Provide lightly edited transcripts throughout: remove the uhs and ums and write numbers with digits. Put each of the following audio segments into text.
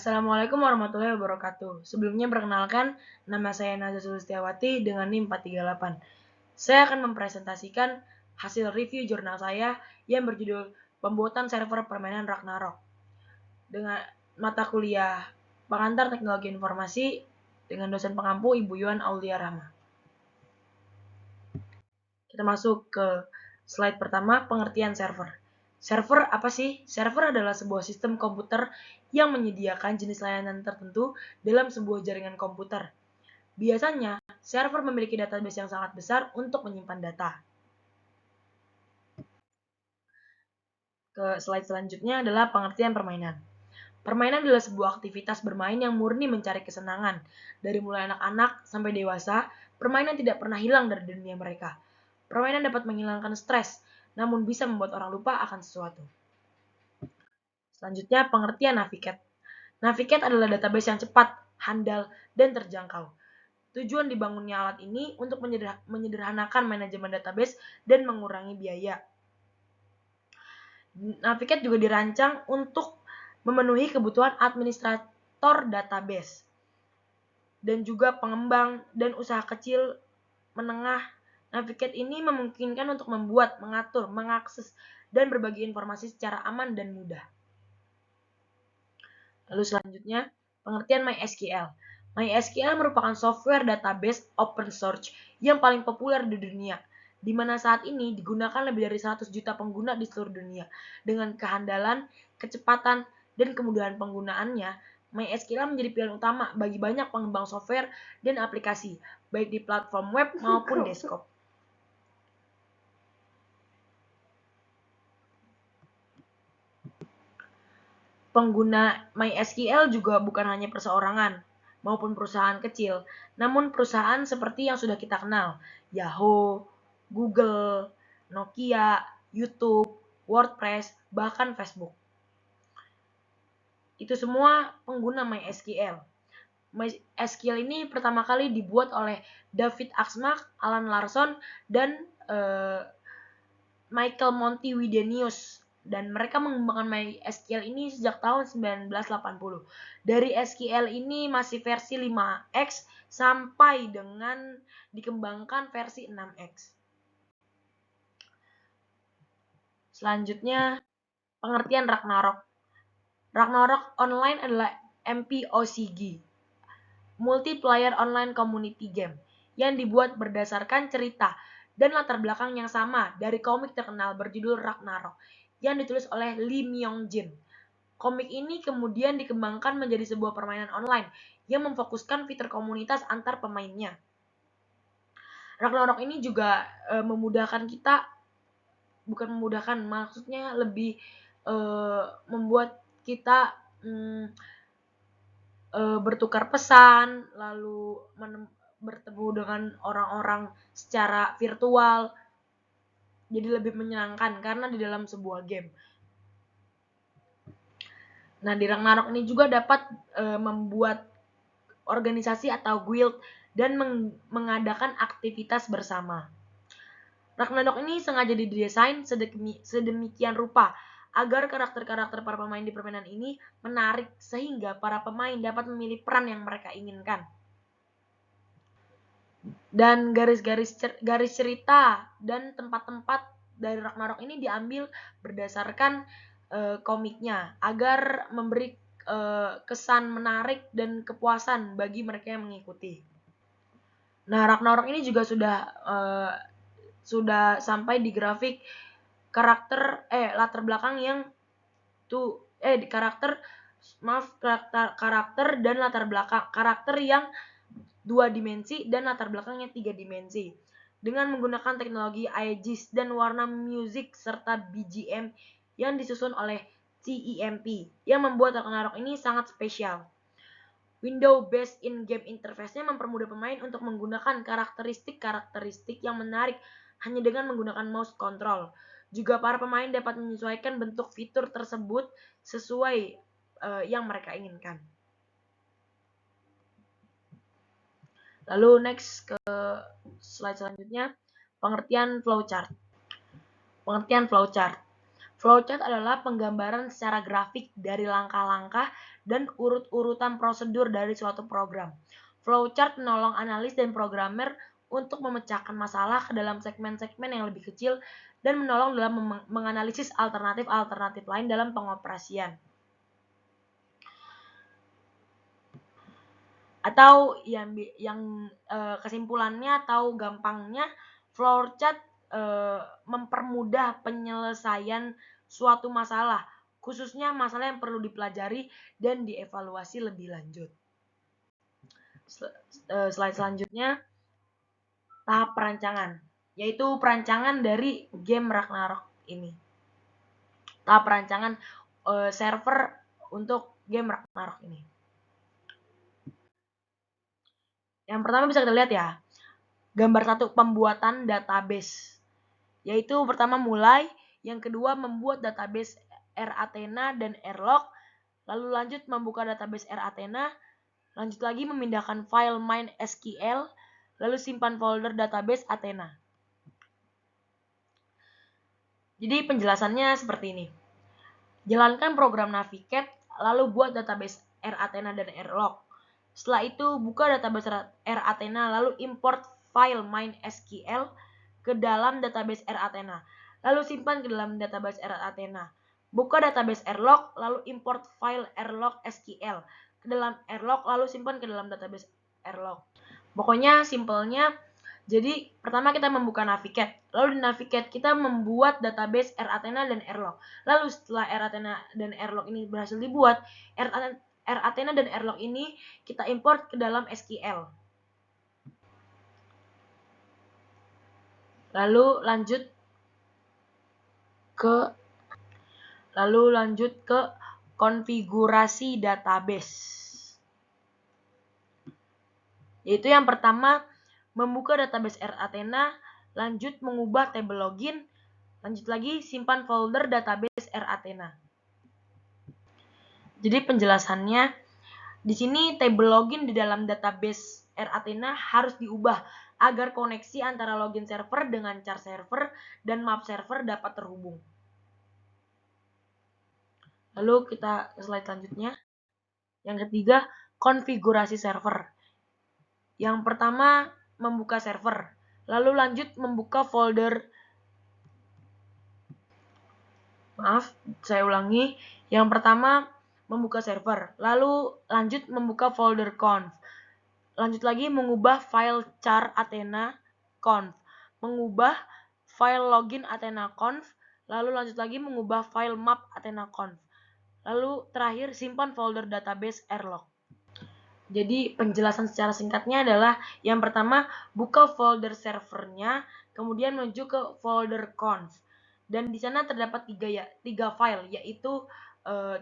Assalamualaikum warahmatullahi wabarakatuh. Sebelumnya perkenalkan, nama saya Nazar Sulistiawati dengan NIM 438. Saya akan mempresentasikan hasil review jurnal saya yang berjudul Pembuatan Server Permainan Ragnarok dengan mata kuliah Pengantar Teknologi Informasi dengan dosen pengampu Ibu Yuan Aulia Rahma. Kita masuk ke slide pertama, pengertian server. Server apa sih? Server adalah sebuah sistem komputer yang menyediakan jenis layanan tertentu dalam sebuah jaringan komputer. Biasanya, server memiliki database yang sangat besar untuk menyimpan data. Ke slide selanjutnya adalah pengertian permainan. Permainan adalah sebuah aktivitas bermain yang murni mencari kesenangan. Dari mulai anak-anak sampai dewasa, permainan tidak pernah hilang dari dunia mereka. Permainan dapat menghilangkan stres, namun bisa membuat orang lupa akan sesuatu. Selanjutnya, pengertian Navicat. Navicat adalah database yang cepat, handal, dan terjangkau. Tujuan dibangunnya alat ini untuk menyederhanakan manajemen database dan mengurangi biaya. Navicat juga dirancang untuk memenuhi kebutuhan administrator database dan juga pengembang dan usaha kecil menengah. Navicat ini memungkinkan untuk membuat, mengatur, mengakses, dan berbagi informasi secara aman dan mudah. Lalu selanjutnya, pengertian MySQL. MySQL merupakan software database open source yang paling populer di dunia, di mana saat ini digunakan lebih dari 100 juta pengguna di seluruh dunia. Dengan kehandalan, kecepatan, dan kemudahan penggunaannya, MySQL menjadi pilihan utama bagi banyak pengembang software dan aplikasi, baik di platform web maupun desktop. Pengguna MySQL juga bukan hanya perseorangan maupun perusahaan kecil, namun perusahaan seperti yang sudah kita kenal, Yahoo, Google, Nokia, YouTube, WordPress, bahkan Facebook. Itu semua pengguna MySQL. MySQL ini pertama kali dibuat oleh David Axmak, Alan Larson, dan Michael Monty-Widenius. Dan mereka mengembangkan MySQL ini sejak tahun 1980. Dari SQL ini masih versi 5X sampai dengan dikembangkan versi 6X. Selanjutnya, pengertian Ragnarok. Ragnarok Online adalah MPOCG, Multiplayer Online Community Game, yang dibuat berdasarkan cerita dan latar belakang yang sama dari komik terkenal berjudul Ragnarok yang ditulis oleh Lee Myung-jin. Komik ini kemudian dikembangkan menjadi sebuah permainan online yang memfokuskan fitur komunitas antar pemainnya. Ragnarok ini juga memudahkan kita, bukan memudahkan, maksudnya lebih membuat kita bertukar pesan, lalu bertemu dengan orang-orang secara virtual. Jadi lebih menyenangkan karena di dalam sebuah game. Nah, di Ragnarok ini juga dapat membuat organisasi atau guild dan mengadakan aktivitas bersama. Ragnarok ini sengaja didesain sedemikian rupa agar karakter-karakter para pemain di permainan ini menarik sehingga para pemain dapat memilih peran yang mereka inginkan. Dan garis cerita dan tempat-tempat dari Ragnarok ini diambil berdasarkan komiknya agar memberi kesan menarik dan kepuasan bagi mereka yang mengikuti. Nah, Ragnarok ini juga sudah sampai di grafik karakter latar belakang yang karakter dan latar belakang karakter yang 2 dimensi dan latar belakangnya 3 dimensi dengan menggunakan teknologi IGIS dan warna musik serta BGM yang disusun oleh CEMP yang membuat Ragnarok ini sangat spesial. Window based in-game interface-nya mempermudah pemain untuk menggunakan karakteristik yang menarik hanya dengan menggunakan mouse control. Juga para pemain dapat menyesuaikan bentuk fitur tersebut sesuai yang mereka inginkan. Lalu next ke slide selanjutnya, pengertian flowchart. Flowchart adalah penggambaran secara grafik dari langkah-langkah dan urut-urutan prosedur dari suatu program. Flowchart menolong analis dan programmer untuk memecahkan masalah ke dalam segmen-segmen yang lebih kecil dan menolong dalam menganalisis alternatif-alternatif lain dalam pengoperasian. Atau yang kesimpulannya atau gampangnya, flowchart mempermudah penyelesaian suatu masalah, khususnya masalah yang perlu dipelajari dan dievaluasi lebih lanjut. Slide selanjutnya, tahap perancangan, yaitu perancangan dari game Ragnarok ini. Tahap perancangan server untuk game Ragnarok ini. Yang pertama bisa kita lihat ya, gambar 1, pembuatan database. Yaitu pertama mulai, yang kedua membuat database R-Athena dan R-Log, lalu lanjut membuka database R-Athena, lanjut lagi memindahkan file MySQL, lalu simpan folder database Athena. Jadi penjelasannya seperti ini. Jalankan program Navigate, lalu buat database R-Athena dan R-Log. Setelah itu buka database R-Athena, lalu import file MySQL ke dalam database R-Athena, lalu simpan ke dalam database R-Athena. Buka database R-Log, lalu import file R-Log SQL ke dalam R-Log, lalu simpan ke dalam database R-Log. Pokoknya simpelnya, jadi pertama kita membuka Navigate, lalu di Navigate kita membuat database R-Athena dan R-Log. Lalu setelah R-Athena dan R-Log ini berhasil dibuat, R-Athena dan R-Log ini kita import ke dalam SQL. Lalu lanjut ke konfigurasi database. Yaitu yang pertama, membuka database R-Athena, lanjut mengubah tabel login, lanjut lagi simpan folder database R-Athena. Jadi penjelasannya, di sini tabel login di dalam database R-Athena harus diubah agar koneksi antara login server dengan char server dan map server dapat terhubung. Lalu kita ke slide selanjutnya. Yang ketiga, konfigurasi server. Yang pertama, membuka server. Lalu lanjut membuka folder. Maaf, saya ulangi. Yang pertama, membuka server. Lalu lanjut membuka folder conf. Lanjut lagi mengubah file char Athena conf. Mengubah file login Athena conf. Lalu lanjut lagi mengubah file map Athena conf. Lalu terakhir simpan folder database R-Log. Jadi penjelasan secara singkatnya adalah yang pertama buka folder servernya, kemudian menuju ke folder conf. Dan di sana terdapat tiga file, yaitu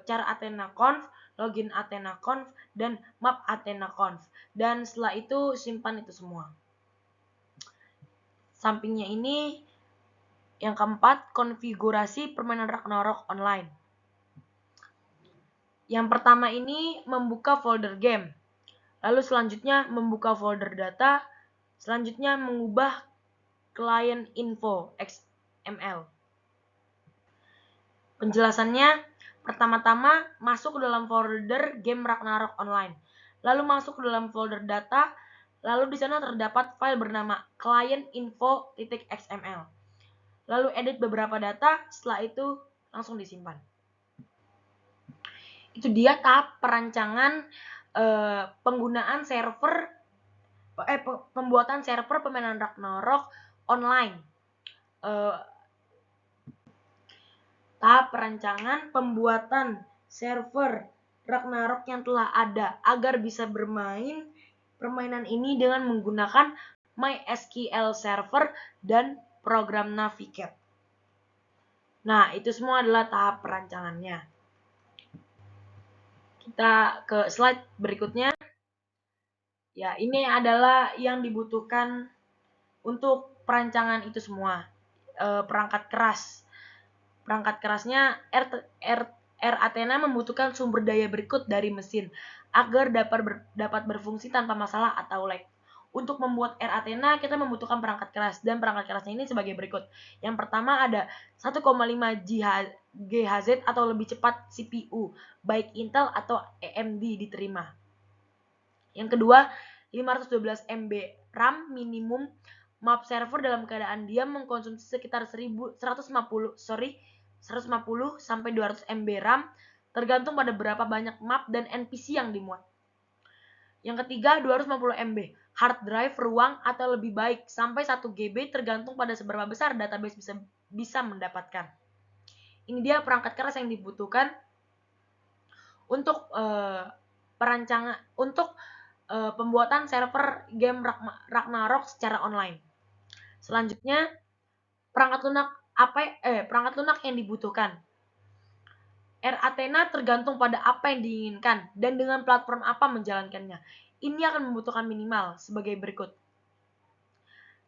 char Athena conf, login Athena conf, dan map Athena conf. Dan setelah itu simpan itu semua. Sampingnya ini yang keempat, konfigurasi permainan Ragnarok online. Yang pertama ini membuka folder game. Lalu selanjutnya membuka folder data. Selanjutnya mengubah client info XML. Penjelasannya, pertama-tama masuk ke dalam folder game Ragnarok online. Lalu masuk ke dalam folder data. Lalu di sana terdapat file bernama clientinfo.xml. Lalu edit beberapa data, setelah itu langsung disimpan. Itu dia tahap perancangan penggunaan pembuatan server permainan Ragnarok online. Tahap perancangan pembuatan server Ragnarok yang telah ada agar bisa bermain permainan ini dengan menggunakan MySQL server dan program Navigate. Nah, itu semua adalah tahap perancangannya. Kita ke slide berikutnya. Ya, ini adalah yang dibutuhkan untuk perancangan itu semua. Perangkat keras. Perangkat kerasnya R-Athena membutuhkan sumber daya berikut dari mesin agar dapat berfungsi tanpa masalah atau lag. Untuk membuat R-Athena kita membutuhkan perangkat keras, dan perangkat kerasnya ini sebagai berikut. Yang pertama ada 1,5 GHz atau lebih cepat CPU, baik Intel atau AMD diterima. Yang kedua, 512 MB RAM minimum. Map server dalam keadaan diam mengkonsumsi sekitar 150 sampai 200 MB RAM, tergantung pada berapa banyak map dan NPC yang dimuat. Yang ketiga, 250 MB hard drive ruang atau lebih baik sampai 1 GB, tergantung pada seberapa besar database bisa mendapatkan. Ini dia perangkat keras yang dibutuhkan untuk pembuatan server game Ragnarok secara online. Selanjutnya, perangkat lunak yang dibutuhkan. R-Athena tergantung pada apa yang diinginkan dan dengan platform apa menjalankannya. Ini akan membutuhkan minimal sebagai berikut.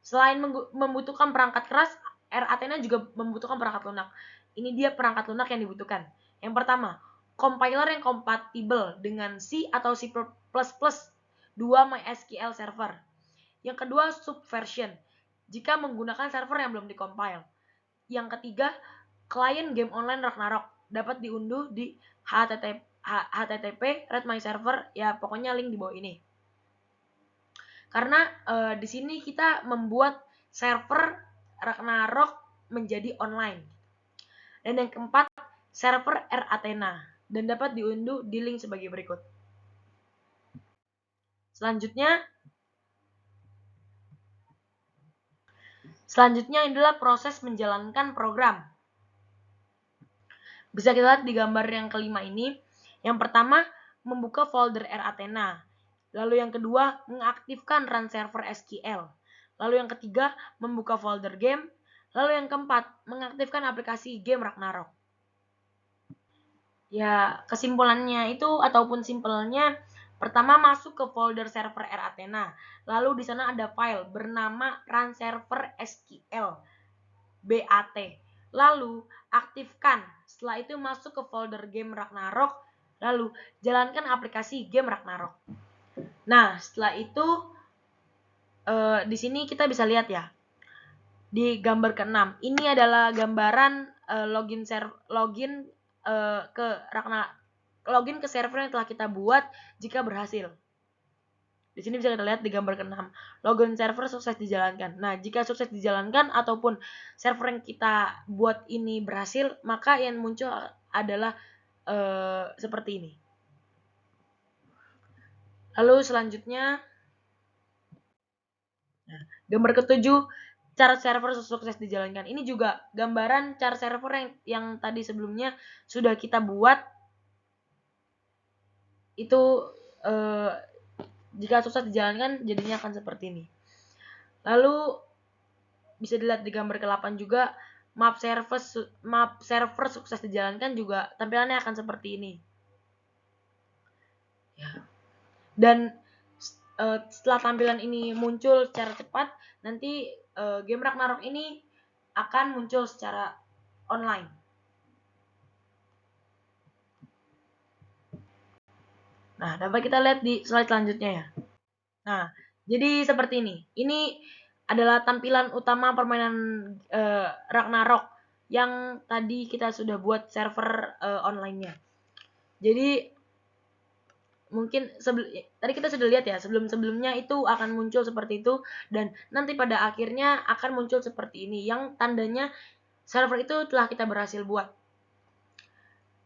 Selain membutuhkan perangkat keras, R-Athena juga membutuhkan perangkat lunak. Ini dia perangkat lunak yang dibutuhkan. Yang pertama, compiler yang kompatibel dengan C atau C++ 2 MySQL server. Yang kedua, subversion jika menggunakan server yang belum dikompil. Yang ketiga, klien game online Ragnarok dapat diunduh di http read my server, ya pokoknya link di bawah ini. Karena di sini kita membuat server Ragnarok menjadi online. Dan yang keempat, server R-Athena dan dapat diunduh di link sebagai berikut. Selanjutnya adalah proses menjalankan program. Bisa kita lihat di gambar yang kelima ini. Yang pertama, membuka folder R-Athena. Lalu yang kedua, mengaktifkan run server SQL. Lalu yang ketiga, membuka folder game. Lalu yang keempat, mengaktifkan aplikasi game Ragnarok. Ya, kesimpulannya itu ataupun simpelnya, pertama masuk ke folder server R-Athena. Lalu di sana ada file bernama run server SQL BAT. Lalu aktifkan. Setelah itu masuk ke folder game Ragnarok. Lalu jalankan aplikasi game Ragnarok. Nah, setelah itu di sini kita bisa lihat ya. Di gambar ke-6. Ini adalah gambaran login ke server yang telah kita buat jika berhasil. Di sini bisa kita lihat di gambar ke-6. Login server sukses dijalankan. Nah, jika sukses dijalankan ataupun server yang kita buat ini berhasil, maka yang muncul adalah seperti ini. Lalu selanjutnya, gambar ke-7, cara server sukses dijalankan. Ini juga gambaran cara server yang tadi sebelumnya sudah kita buat. Itu jika sukses dijalankan jadinya akan seperti ini. Lalu bisa dilihat di gambar ke-8 juga, map server sukses dijalankan juga tampilannya akan seperti ini. Ya. Dan setelah tampilan ini muncul secara cepat, nanti game Ragnarok ini akan muncul secara online. Nah, dapat kita lihat di slide selanjutnya ya. Nah, jadi seperti ini. Ini adalah tampilan utama permainan Ragnarok yang tadi kita sudah buat server online-nya. Jadi mungkin tadi kita sudah lihat ya, sebelumnya itu akan muncul seperti itu, dan nanti pada akhirnya akan muncul seperti ini yang tandanya server itu telah kita berhasil buat.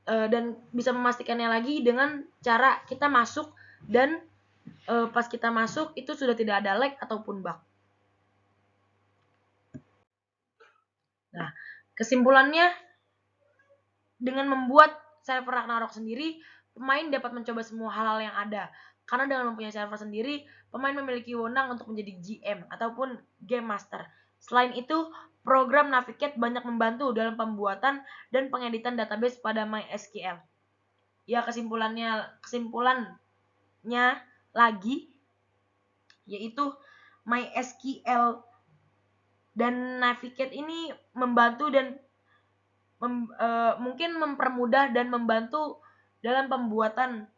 Dan bisa memastikannya lagi dengan cara kita masuk dan pas kita masuk itu sudah tidak ada lag ataupun bug. Nah, kesimpulannya, dengan membuat server Ragnarok sendiri, pemain dapat mencoba semua hal-hal yang ada. Karena dengan mempunyai server sendiri, pemain memiliki wewenang untuk menjadi GM ataupun Game Master. Selain itu, program Navigate banyak membantu dalam pembuatan dan pengeditan database pada MySQL. Ya, kesimpulannya lagi, yaitu MySQL dan Navigate ini membantu dan mungkin mempermudah dan membantu dalam pembuatan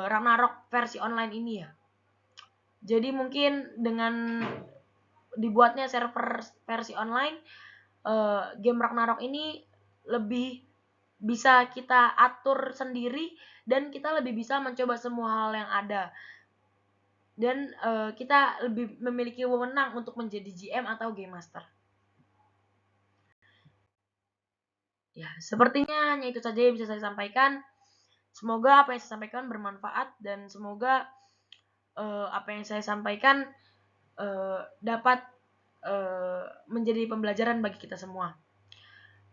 Ragnarok versi online ini ya. Jadi mungkin dengan dibuatnya server versi online, game Ragnarok ini lebih bisa kita atur sendiri dan kita lebih bisa mencoba semua hal yang ada. Dan kita lebih memiliki wewenang untuk menjadi GM atau Game Master. Ya, sepertinya hanya itu saja yang bisa saya sampaikan. Semoga apa yang saya sampaikan bermanfaat dan semoga apa yang saya sampaikan dapat menjadi pembelajaran bagi kita semua.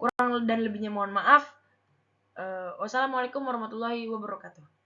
Kurang dan lebihnya mohon maaf. Wassalamualaikum warahmatullahi wabarakatuh.